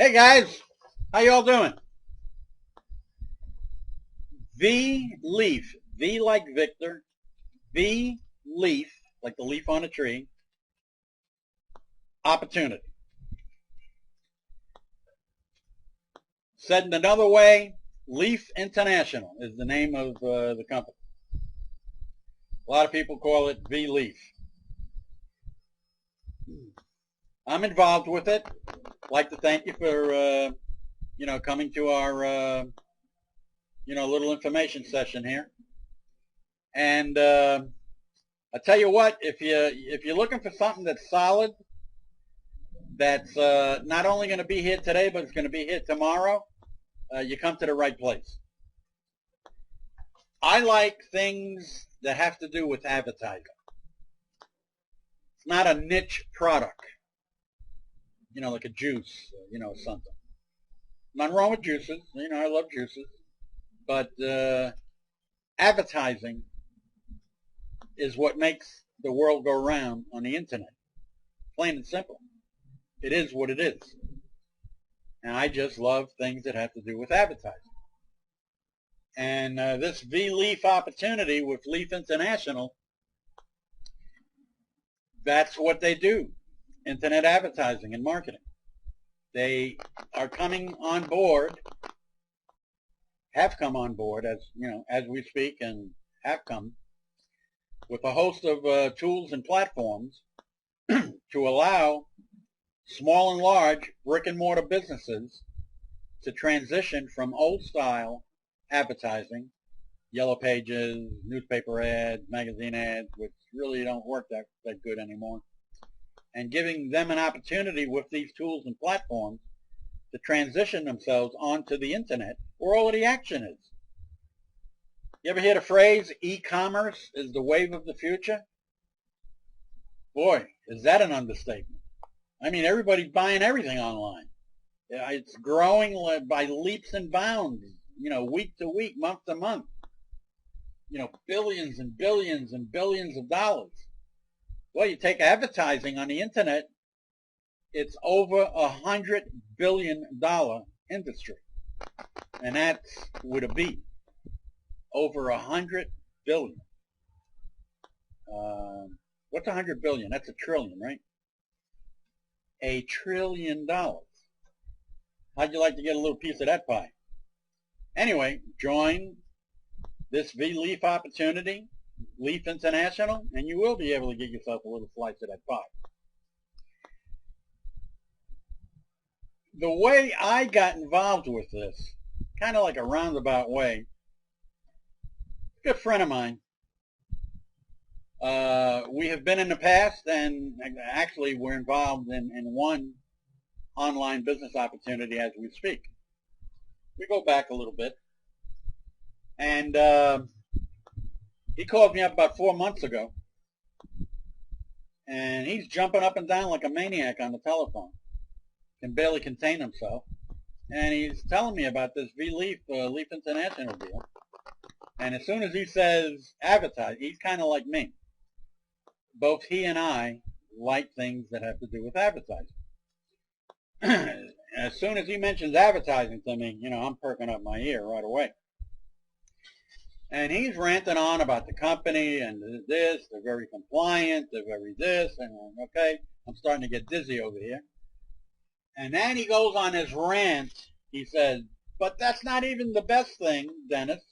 Hey guys, how y'all doing? V leaf, V like Victor, V leaf, like the leaf on a tree, opportunity. Said in another way, Leaf International is the name of the company. A lot of people call it V Leaf. I'm involved with it. I'd like to thank you for coming to our little information session here. And I tell you what, if you're looking for something that's solid, that's not only going to be here today, but it's going to be here tomorrow, you come to the right place. I like things that have to do with advertising. It's not a niche product, like a juice, something. Nothing wrong with juices. I love juices. But advertising is what makes the world go round on the internet. Plain and simple. It is what it is. And I just love things that have to do with advertising. And this V-Leaf opportunity with Leaf International, that's what they do. Internet advertising and marketing. They are coming on board, have come on board as we speak, and have come with a host of tools and platforms to allow small and large brick and mortar businesses to transition from old style advertising, yellow pages, newspaper ads, magazine ads, which really don't work that good anymore, and giving them an opportunity with these tools and platforms to transition themselves onto the internet where all of the action is. You ever hear the phrase, e-commerce is the wave of the future? Boy, is that an understatement. I mean, everybody's buying everything online. It's growing by leaps and bounds, week to week, month to month. Billions and billions and billions of dollars. Well, you take advertising on the internet, it's over $100 billion industry. And that's with a B. Over $100 billion. What's $100 billion? That's a trillion, right? $1 trillion. How'd you like to get a little piece of that pie? Anyway, join this V-Leaf opportunity, Leaf International, and you will be able to get yourself a little slice of that pie. The way I got involved with this, kind of like a roundabout way, a good friend of mine, we have been in the past, and actually we're involved in one online business opportunity as we speak. We go back a little bit, and he called me up about 4 months ago, and he's jumping up and down like a maniac on the telephone. Can barely contain himself, and he's telling me about this V-Leaf, Leaf International deal. And as soon as he says advertise, he's kind of like me. Both he and I like things that have to do with advertising. As soon as he mentions advertising to me, I'm perking up my ear right away. And he's ranting on about the company and this, they're very compliant, they're very this, and okay, I'm starting to get dizzy over here. And then he goes on his rant. He says, but that's not even the best thing, Dennis.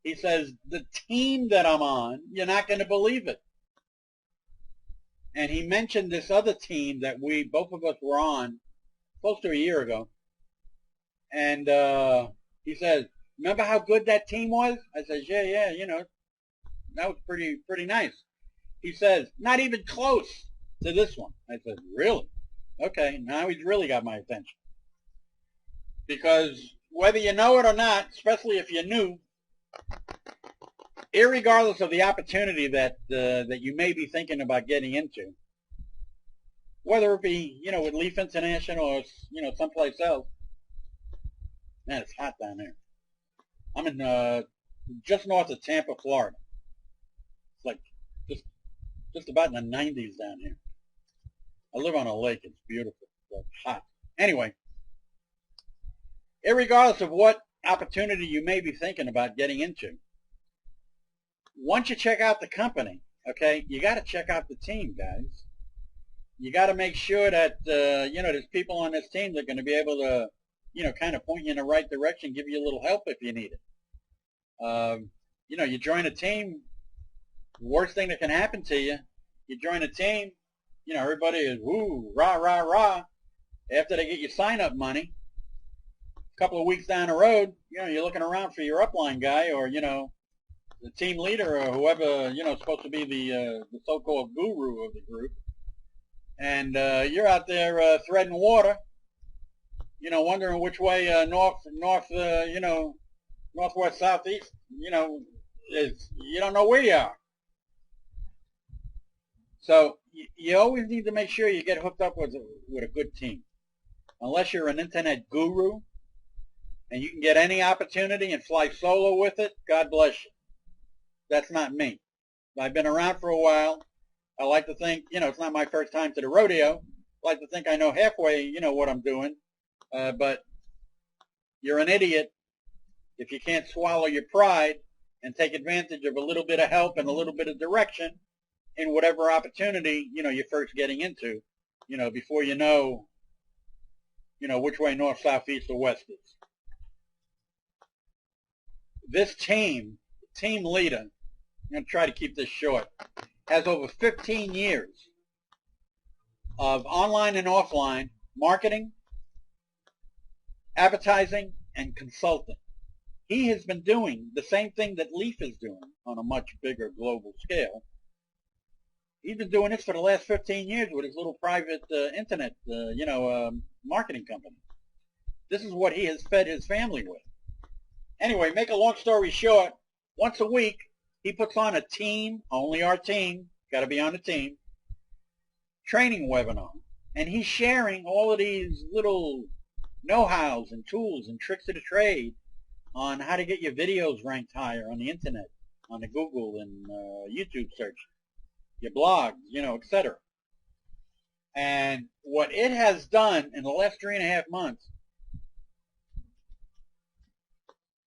He says, the team that I'm on, you're not going to believe it. And he mentioned this other team that both of us were on close to a year ago. And he says, remember how good that team was? I says, yeah, that was pretty nice. He says, not even close to this one. I said, really? Okay, now he's really got my attention. Because whether you know it or not, especially if you're new, irregardless of the opportunity that you may be thinking about getting into, whether it be, with Leaf International or, someplace else, man, it's hot down there. I'm in just north of Tampa, Florida. It's like just about in the 90s down here. I live on a lake. It's beautiful. It's hot. Anyway, Irregardless of what opportunity you may be thinking about getting into, once you check out the company, okay, you got to check out the team, guys. You got to make sure that, there's people on this team that are going to be able to, kind of point you in the right direction, give you a little help if you need it. You join a team, the worst thing that can happen to you, you join a team, everybody is, woo, rah, rah, rah. After they get your sign-up money, a couple of weeks down the road, you're looking around for your upline guy or, the team leader or whoever, is supposed to be the so-called guru of the group. And you're out there threading water, wondering which way northwest, southeast, is, you don't know where you are. So you always need to make sure you get hooked up with a good team. Unless you're an internet guru and you can get any opportunity and fly solo with it, God bless you. That's not me. I've been around for a while. I like to think, it's not my first time to the rodeo. I like to think I know halfway, what I'm doing. But you're an idiot if you can't swallow your pride and take advantage of a little bit of help and a little bit of direction in whatever opportunity, you're first getting into, before you know which way north, south, east, or west is. This team leader, I'm going to try to keep this short, has over 15 years of online and offline marketing, advertising, and consulting. He has been doing the same thing that Leaf is doing on a much bigger global scale. He's been doing this for the last 15 years with his little private internet, marketing company. This is what he has fed his family with. Anyway, make a long story short, once a week, he puts on a team, only our team, got to be on the team, training webinar. And he's sharing all of these little know-hows and tools and tricks of the trade on how to get your videos ranked higher on the internet, on the Google and YouTube search, your blogs, etc. And what it has done in the last 3.5 months,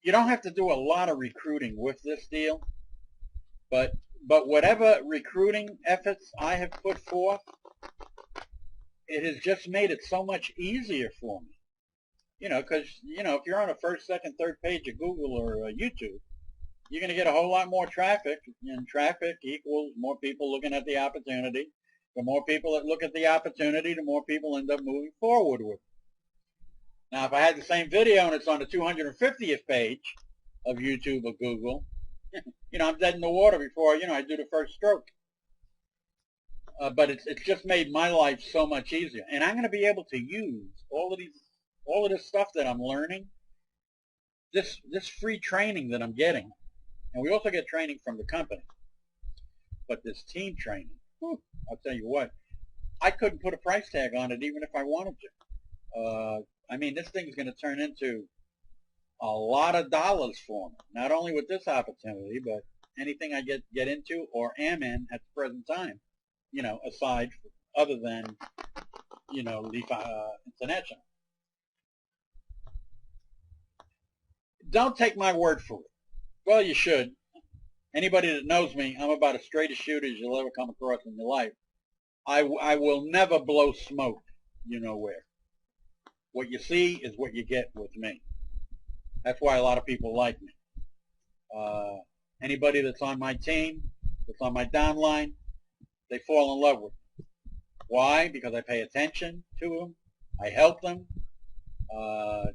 you don't have to do a lot of recruiting with this deal, but whatever recruiting efforts I have put forth, it has just made it so much easier for me. Because, if you're on a first, second, third page of Google or YouTube, you're going to get a whole lot more traffic, and traffic equals more people looking at the opportunity. The more people that look at the opportunity, the more people end up moving forward with it. Now, if I had the same video and it's on the 250th page of YouTube or Google, I'm dead in the water before, I do the first stroke. But it's just made my life so much easier. And I'm going to be able to use all of this stuff that I'm learning, this free training that I'm getting. And we also get training from the company. But this team training, I'll tell you what, I couldn't put a price tag on it even if I wanted to. This thing's going to turn into a lot of dollars for me. Not only with this opportunity, but anything I get into or am in at the present time. Aside, other than, Leaf International. Don't take my word for it. Well, you should. Anybody that knows me, I'm about as straight a shooter as you'll ever come across in your life. I will never blow smoke, where. What you see is what you get with me. That's why a lot of people like me. Anybody that's on my team, that's on my downline, they fall in love with me. Why? Because I pay attention to them. I help them.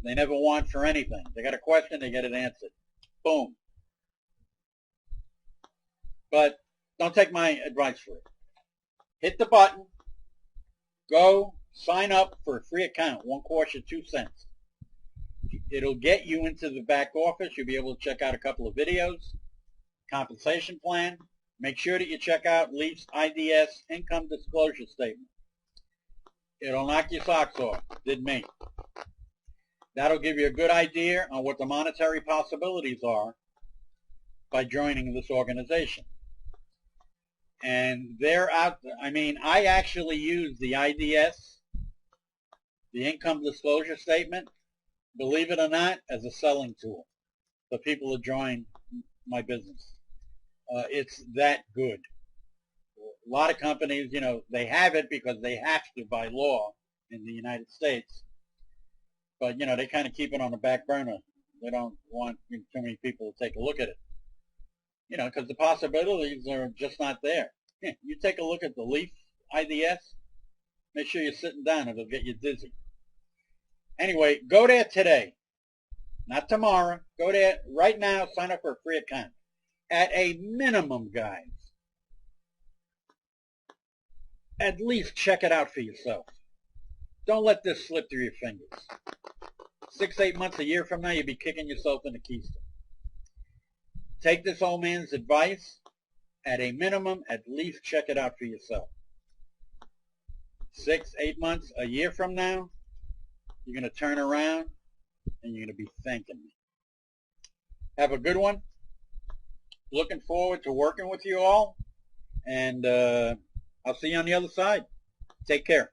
They never want for anything. They got a question, they get it answered. Boom. But don't take my advice for it. Hit the button. Go sign up for a free account. One course you 2 cents. It'll get you into the back office. You'll be able to check out a couple of videos, compensation plan. Make sure that you check out Leaf's IDS income disclosure statement. It'll knock your socks off. Did me. That'll give you a good idea on what the monetary possibilities are by joining this organization. And they're out there. I actually use the IDS, the income disclosure statement, believe it or not, as a selling tool for people to join my business. It's that good. A lot of companies, they have it because they have to by law in the United States. But, they kind of keep it on the back burner. They don't want too many people to take a look at it. Because the possibilities are just not there. You take a look at the Leaf IDS, make sure you're sitting down. It'll get you dizzy. Anyway, go there today. Not tomorrow. Go there right now. Sign up for a free account. At a minimum, guys, at least check it out for yourself. Don't let this slip through your fingers. 6, 8 months, a year from now, you'll be kicking yourself in the keister. Take this old man's advice. At a minimum, at least check it out for yourself. 6, 8 months, a year from now, you're going to turn around and you're going to be thanking me. Have a good one. Looking forward to working with you all. And I'll see you on the other side. Take care.